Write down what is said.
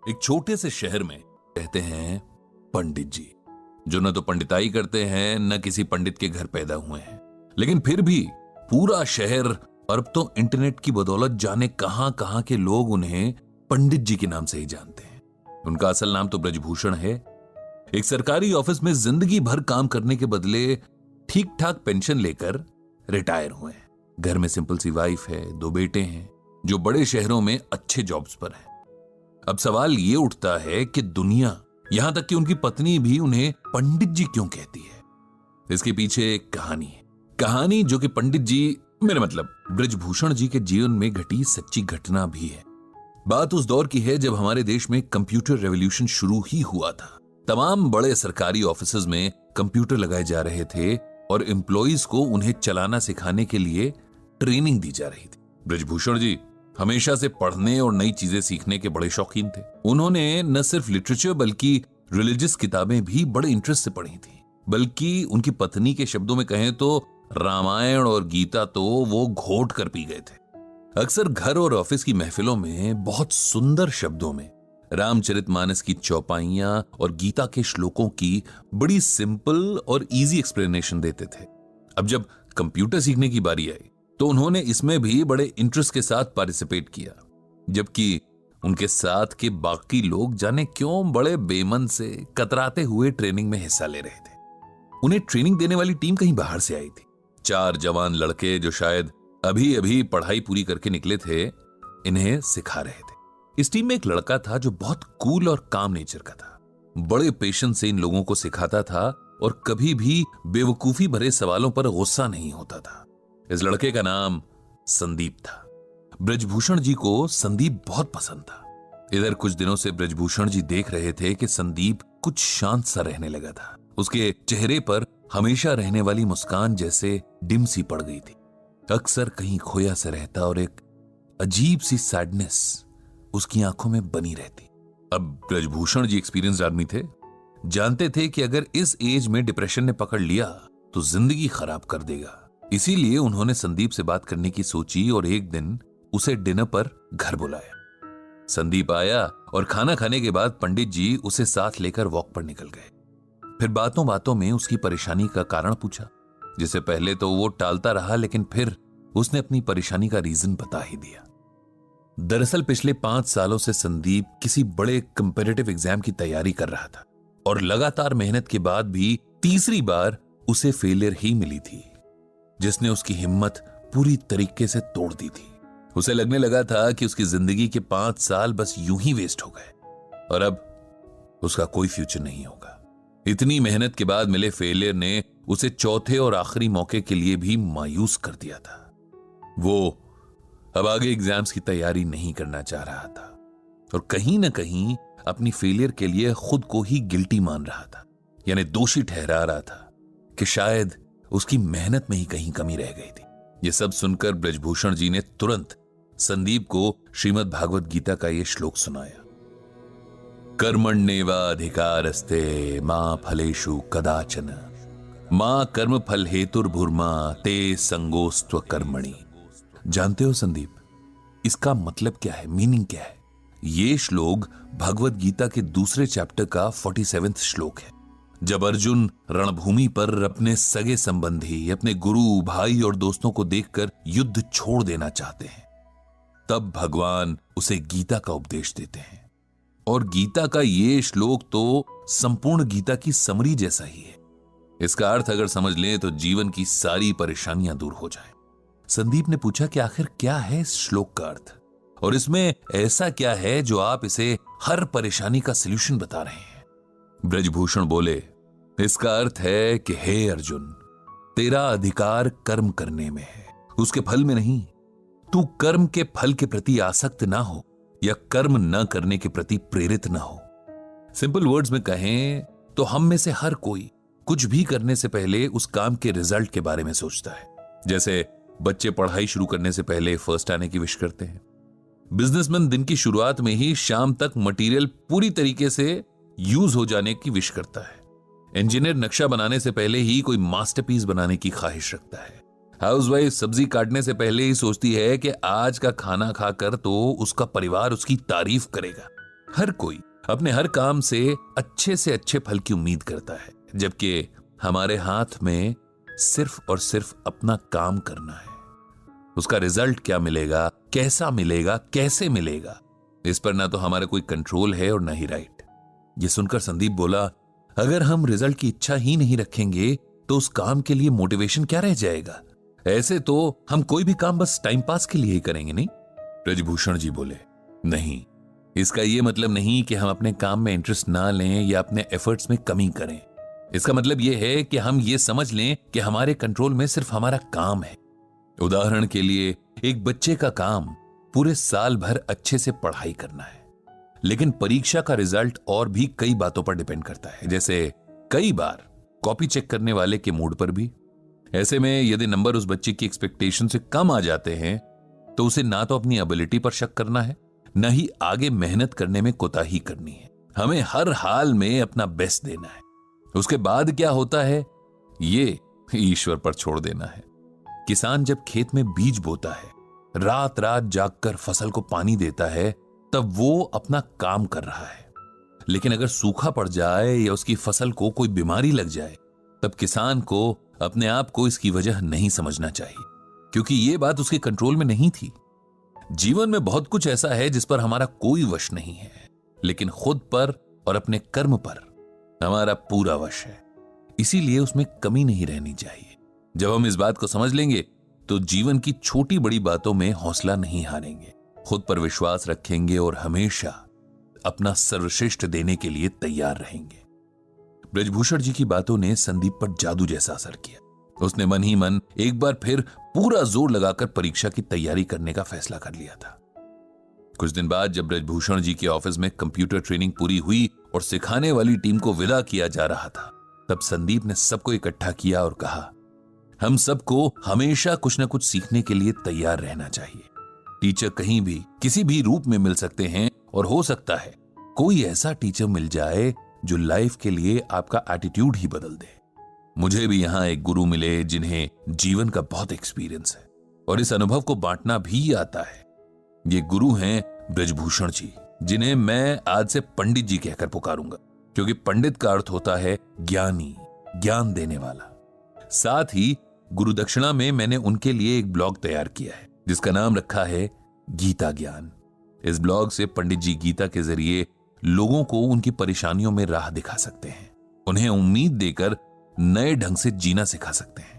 एक छोटे से शहर में रहते हैं पंडित जी, जो न तो पंडिताई करते हैं न किसी पंडित के घर पैदा हुए हैं, लेकिन फिर भी पूरा शहर और अब तो इंटरनेट की बदौलत जाने कहां कहां के लोग उन्हें पंडित जी के नाम से ही जानते हैं। उनका असल नाम तो ब्रजभूषण है। एक सरकारी ऑफिस में जिंदगी भर काम करने के बदले ठीक ठाक पेंशन लेकर रिटायर हुए हैं। घर में सिंपल सी वाइफ है, 2 बेटे हैं जो बड़े शहरों में अच्छे जॉब्स पर हैं। अब सवाल ये उठता है कि दुनिया, यहां तक कि उनकी पत्नी भी उन्हें पंडित जी क्यों कहती है। इसके पीछे एक कहानी है, कहानी जो कि पंडित जी, मेरा मतलब ब्रजभूषण जी के जीवन में घटी सच्ची घटना भी है। बात उस दौर की है जब हमारे देश में कंप्यूटर रेवोल्यूशन शुरू ही हुआ था। तमाम बड़े सरकारी ऑफिसेज में कंप्यूटर लगाए जा रहे थे और एम्प्लॉइज को उन्हें चलाना सिखाने के लिए ट्रेनिंग दी जा रही थी। ब्रजभूषण जी हमेशा से पढ़ने और नई चीजें सीखने के बड़े शौकीन थे। उन्होंने न सिर्फ लिटरेचर बल्कि रिलीजियस किताबें भी बड़े इंटरेस्ट से पढ़ी थी। बल्कि उनकी पत्नी के शब्दों में कहें तो रामायण और गीता तो वो घोट कर पी गए थे। अक्सर घर और ऑफिस की महफिलों में बहुत सुंदर शब्दों में रामचरितमानस की चौपाइयां और गीता के श्लोकों की बड़ी सिंपल और इजी एक्सप्लेनेशन देते थे। अब जब कंप्यूटर सीखने की बारी आई तो उन्होंने इसमें भी बड़े इंटरेस्ट के साथ पार्टिसिपेट किया, जबकि उनके साथ के बाकी लोग जाने क्यों बड़े बेमन से कतराते हुए ट्रेनिंग में हिस्सा ले रहे थे। उन्हें ट्रेनिंग देने वाली टीम कहीं बाहर से आई थी। 4 जवान लड़के जो शायद अभी अभी पढ़ाई पूरी करके निकले थे, इन्हें सिखा रहे थे। इस टीम में एक लड़का था जो बहुत कूल और काम नेचर का था। बड़े पेशेंस से इन लोगों को सिखाता था और कभी भी बेवकूफी भरे सवालों पर गुस्सा नहीं होता था। इस लड़के का नाम संदीप था। ब्रजभूषण जी को संदीप बहुत पसंद था। इधर कुछ दिनों से ब्रजभूषण जी देख रहे थे कि संदीप कुछ शांत सा रहने लगा था। उसके चेहरे पर हमेशा रहने वाली मुस्कान जैसे डिम सी पड़ गई थी। अक्सर कहीं खोया सा रहता और एक अजीब सी सैडनेस उसकी आंखों में बनी रहती। अब ब्रजभूषण जी एक्सपीरियंस्ड आदमी थे, जानते थे कि अगर इस एज में डिप्रेशन ने पकड़ लिया तो जिंदगी खराब कर देगा। इसीलिए उन्होंने संदीप से बात करने की सोची और एक दिन उसे डिनर पर घर बुलाया। संदीप आया और खाना खाने के बाद पंडित जी उसे साथ लेकर वॉक पर निकल गए। फिर बातों बातों में उसकी परेशानी का कारण पूछा, जिसे पहले तो वो टालता रहा, लेकिन फिर उसने अपनी परेशानी का रीजन बता ही दिया। दरअसल पिछले 5 सालों से संदीप किसी बड़े कंपेटिटिव एग्जाम की तैयारी कर रहा था और लगातार मेहनत के बाद भी तीसरी बार उसे फेलियर ही मिली थी, जिसने उसकी हिम्मत पूरी तरीके से तोड़ दी थी। उसे लगने लगा था कि उसकी जिंदगी के 5 साल बस यूं ही वेस्ट हो गए और अब उसका कोई फ्यूचर नहीं होगा। इतनी मेहनत के बाद मिले फेलियर ने उसे चौथे और आखिरी मौके के लिए भी मायूस कर दिया था। वो अब आगे एग्जाम्स की तैयारी नहीं करना चाह रहा था और कहीं ना कहीं अपनी फेलियर के लिए खुद को ही गिल्टी मान रहा था, यानी दोषी ठहरा रहा था कि शायद उसकी मेहनत में ही कहीं कमी रह गई थी। यह सब सुनकर ब्रजभूषण जी ने तुरंत संदीप को श्रीमद् भागवत गीता का यह श्लोक सुनाया। कर्मण्येवाधिकारस्ते मां फलेषु कदाचन मां कर्म फल हेतुर्भुर्मा ते संगोस्त्व कर्मणि। जानते हो संदीप, इसका मतलब क्या है, मीनिंग क्या है? यह श्लोक भगवत गीता के दूसरे चैप्टर का 47वां श्लोक है। जब अर्जुन रणभूमि पर अपने सगे संबंधी, अपने गुरु, भाई और दोस्तों को देखकर युद्ध छोड़ देना चाहते हैं, तब भगवान उसे गीता का उपदेश देते हैं। और गीता का यह श्लोक तो संपूर्ण गीता की समरी जैसा ही है। इसका अर्थ अगर समझ लें तो जीवन की सारी परेशानियां दूर हो जाएं। संदीप ने पूछा कि आखिर क्या है इस श्लोक का अर्थ और इसमें ऐसा क्या है जो आप इसे हर परेशानी का सलूशन बता रहे हैं? ब्रजभूषण बोले, इसका अर्थ है कि हे अर्जुन, तेरा अधिकार कर्म करने में है, उसके फल में नहीं। तू कर्म के फल के प्रति आसक्त ना हो या कर्म न करने के प्रति प्रेरित ना हो। सिंपल वर्ड्स में कहें तो हम में से हर कोई कुछ भी करने से पहले उस काम के रिजल्ट के बारे में सोचता है। जैसे बच्चे पढ़ाई शुरू करने से पहले फर्स्ट आने की विश करते हैं। बिजनेसमैन दिन की शुरुआत में ही शाम तक मटेरियल पूरी तरीके से यूज हो जाने की विश करता है। इंजीनियर नक्शा बनाने से पहले ही कोई मास्टरपीस बनाने की ख्वाहिश रखता है। हाउसवाइफ सब्जी काटने से पहले ही सोचती है कि आज का खाना खाकर तो उसका परिवार उसकी तारीफ करेगा। हर कोई अपने हर काम से अच्छे फल की उम्मीद करता है, जबकि हमारे हाथ में सिर्फ और सिर्फ अपना काम करना है। उसका रिजल्ट क्या मिलेगा, कैसा मिलेगा, कैसे मिलेगा, इस पर ना तो हमारा कोई कंट्रोल है और ना ही राइट। ये सुनकर संदीप बोला, अगर हम रिजल्ट की इच्छा ही नहीं रखेंगे तो उस काम के लिए मोटिवेशन क्या रह जाएगा? ऐसे तो हम कोई भी काम बस टाइम पास के लिए ही करेंगे, नहीं? ब्रजभूषण जी बोले, नहीं, इसका यह मतलब नहीं कि हम अपने काम में इंटरेस्ट ना लें या अपने एफर्ट्स में कमी करें। इसका मतलब यह है कि हम ये समझ लें कि हमारे कंट्रोल में सिर्फ हमारा काम है। उदाहरण के लिए, एक बच्चे का काम पूरे साल भर अच्छे से पढ़ाई करना है, लेकिन परीक्षा का रिजल्ट और भी कई बातों पर डिपेंड करता है, जैसे कई बार कॉपी चेक करने वाले के मूड पर भी। ऐसे में यदि नंबर उस बच्चे की एक्सपेक्टेशन से कम आ जाते हैं तो उसे ना तो अपनी एबिलिटी पर शक करना है, न ही आगे मेहनत करने में कोताही करनी है। हमें हर हाल में अपना बेस्ट देना है। उसके बाद क्या होता है ये ईश्वर पर छोड़ देना है। किसान जब खेत में बीज बोता है, रात रात जागकर फसल को पानी देता है, तब वो अपना काम कर रहा है। लेकिन अगर सूखा पड़ जाए या उसकी फसल को कोई बीमारी लग जाए, तब किसान को अपने आप को इसकी वजह नहीं समझना चाहिए, क्योंकि ये बात उसके कंट्रोल में नहीं थी। जीवन में बहुत कुछ ऐसा है जिस पर हमारा कोई वश नहीं है, लेकिन खुद पर और अपने कर्म पर हमारा पूरा वश है। इसीलिए उसमें कमी नहीं रहनी चाहिए। जब हम इस बात को समझ लेंगे तो जीवन की छोटी बड़ी बातों में हौसला नहीं हारेंगे, खुद पर विश्वास रखेंगे और हमेशा अपना सर्वश्रेष्ठ देने के लिए तैयार रहेंगे। ब्रजभूषण जी की बातों ने संदीप पर जादू जैसा असर किया। उसने मन ही मन एक बार फिर पूरा जोर लगाकर परीक्षा की तैयारी करने का फैसला कर लिया था। कुछ दिन बाद जब ब्रजभूषण जी के ऑफिस में कंप्यूटर ट्रेनिंग पूरी हुई और सिखाने वाली टीम को विदा किया जा रहा था, तब संदीप ने सबको इकट्ठा किया और कहा, हम सबको हमेशा कुछ न कुछ सीखने के लिए तैयार रहना चाहिए। टीचर कहीं भी किसी भी रूप में मिल सकते हैं और हो सकता है कोई ऐसा टीचर मिल जाए जो लाइफ के लिए आपका एटीट्यूड ही बदल दे। मुझे भी यहां एक गुरु मिले जिन्हें जीवन का बहुत एक्सपीरियंस है और इस अनुभव को बांटना भी आता है। ये गुरु हैं ब्रजभूषण जी, जिन्हें मैं आज से पंडित जी कहकर पुकारूंगा, क्योंकि पंडित का अर्थ होता है ज्ञानी, ज्ञान देने वाला। साथ ही गुरु दक्षिणा में मैंने उनके लिए एक ब्लॉग तैयार किया है जिसका नाम रखा है गीता ज्ञान। इस ब्लॉग से पंडित जी गीता के जरिए लोगों को उनकी परेशानियों में राह दिखा सकते हैं, उन्हें उम्मीद देकर नए ढंग से जीना सिखा सकते हैं।